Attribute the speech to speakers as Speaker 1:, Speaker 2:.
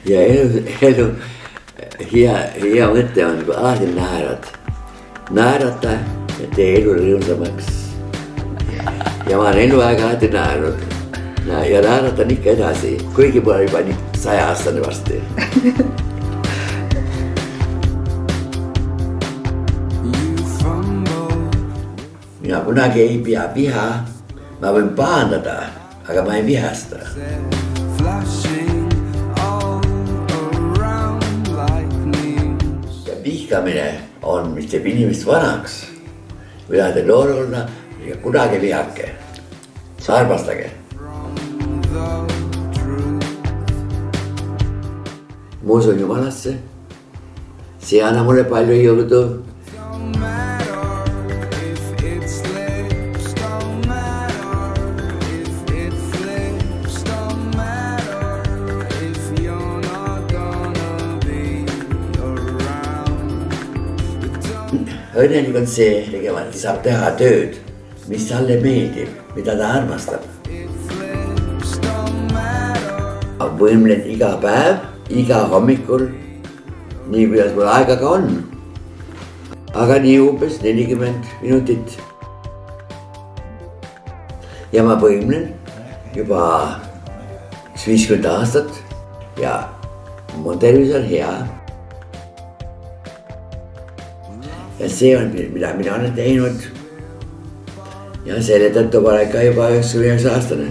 Speaker 1: Ja elu hea mõte on, kui alati naerad. Naerata ja tee elu rõõmsamaks. Ja ma olen eluaeg alati naernud. Ja naeratan ikka edasi, kuigi pole juba 100-aastane varsti. Mina kunagi ei pea viha, ma võin pahandada, aga ma ei vihasta. Ja vihkamine on, mis teeb inimest vanaks. Kui tahate noor olla, kunagi vihake, armastage. Ma usun Jumalasse, see annab mulle palju jõudu. Õnnelik on see, et saab teha tööd, mis talle meeldib, mida ta armastab. Võimlen iga päev, iga hommikul, nii kuidas mul aega ka on. Aga nii umbes 40 minutit. Ja ma võimlen juba 50 aastat ja mu tervis on hea. Ja see on, mida mina olen teinud. Ja selle tõttu olen ka juba 99 aastane.